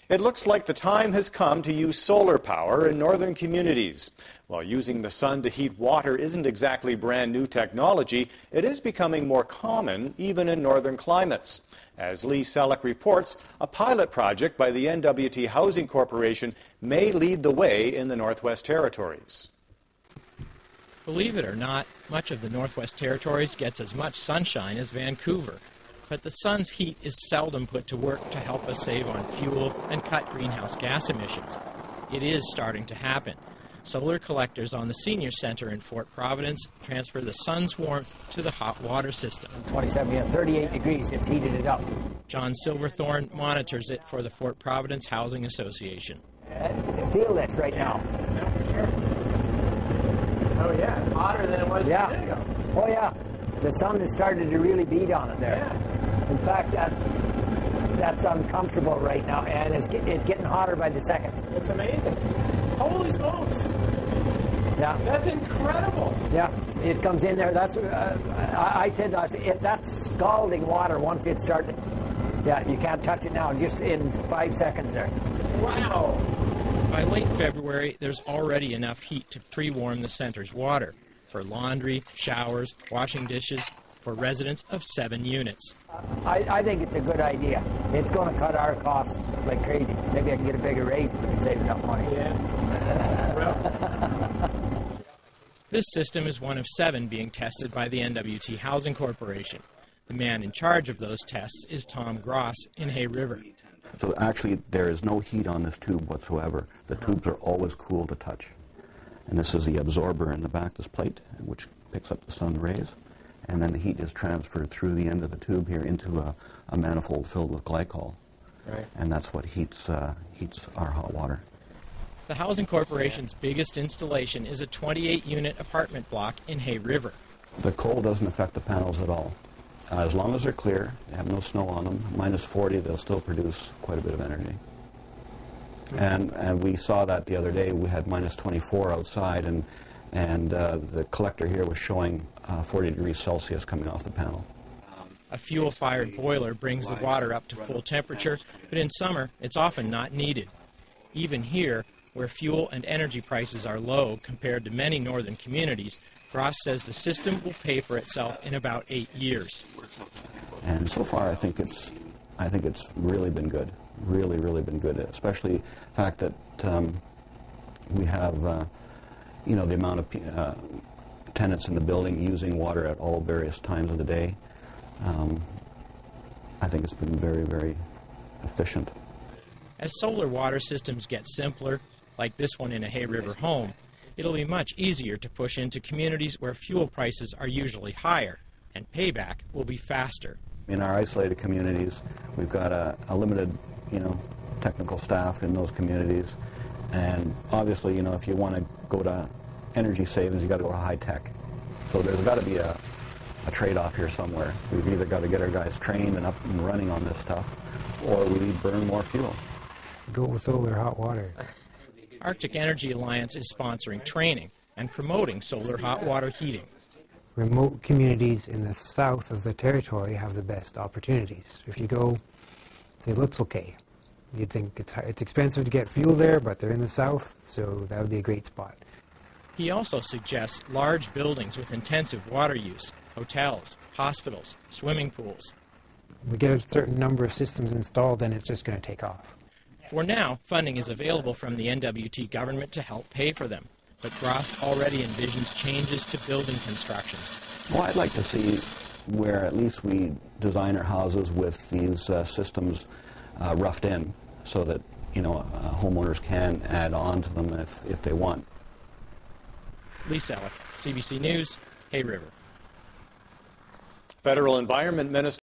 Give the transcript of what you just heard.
It looks like the time has come to use solar power in northern communities. While using the sun to heat water isn't exactly brand new technology, it is becoming more common even in northern climates. As Lee Selleck reports, a pilot project by the NWT Housing Corporation may lead the way in the Northwest Territories. Believe it or not, much of the Northwest Territories gets as much sunshine as Vancouver. But the sun's heat is seldom put to work to help us save on fuel and cut greenhouse gas emissions. It is starting to happen. Solar collectors on the Senior Center in Fort Providence transfer the sun's warmth to the hot water system. 27, 38 degrees, it's heated it up. John Silverthorne monitors it for the Fort Providence Housing Association. Feel this right now. Yeah, for sure. Oh yeah, it's hotter than it was a minute ago. Oh yeah. The sun has started to really beat on it there. Yeah. In fact, that's uncomfortable right now, and it's getting hotter by the second. It's amazing. Holy smokes. Yeah. That's incredible. Yeah, it comes in there. That's I said that's scalding water once it starts. Yeah, you can't touch it now, just in 5 seconds there. Wow. By late February, there's already enough heat to pre-warm the center's water for laundry, showers, washing dishes, for residents of 7 units. I think it's a good idea. It's going to cut our costs like crazy. Maybe I can get a bigger raise if we can save enough money. Yeah. This system is one of 7 being tested by the NWT Housing Corporation. The man in charge of those tests is Tom Gross in Hay River. So actually there is no heat on this tube whatsoever. The tubes are always cool to touch. And this is the absorber in the back of this plate, which picks up the sun rays. And then the heat is transferred through the end of the tube here into a manifold filled with glycol. Right. And that's what heats our hot water. The Housing Corporation's biggest installation is a 28-unit apartment block in Hay River. The cold doesn't affect the panels at all. As long as they're clear, they have no snow on them, minus 40, they'll still produce quite a bit of energy. And we saw that the other day. We had minus 24 outside, and the collector here was showing 40 degrees Celsius coming off the panel. A fuel-fired boiler brings the water up to full temperature, but in summer, it's often not needed. Even here, where fuel and energy prices are low compared to many northern communities, Gross says the system will pay for itself in about 8 years. And so far, I think it's really been good. Really, really been good, especially the fact that we have, the amount of tenants in the building using water at all various times of the day. I think it's been very, very efficient. As solar water systems get simpler, like this one in a Hay River home, it'll be much easier to push into communities where fuel prices are usually higher, and payback will be faster. In our isolated communities, we've got a limited, technical staff in those communities, and obviously, if you want to go to energy savings, you've got to go to high tech. So there's got to be a trade-off here somewhere. We've either got to get our guys trained and up and running on this stuff, or we burn more fuel. Go with solar hot water. Arctic Energy Alliance is sponsoring training and promoting solar hot water heating. Remote communities in the south of the territory have the best opportunities. If you go, say, looks okay. You'd think it's expensive to get fuel there, but they're in the south, so that would be a great spot. He also suggests large buildings with intensive water use, hotels, hospitals, swimming pools. We get a certain number of systems installed, then it's just going to take off. For now, funding is available from the NWT government to help pay for them, but Gross already envisions changes to building construction. Well, I'd like to see where at least we design our houses with these systems roughed in, so that homeowners can add on to them if they want. Lee Selleck, CBC News, Hay River. Federal Environment Minister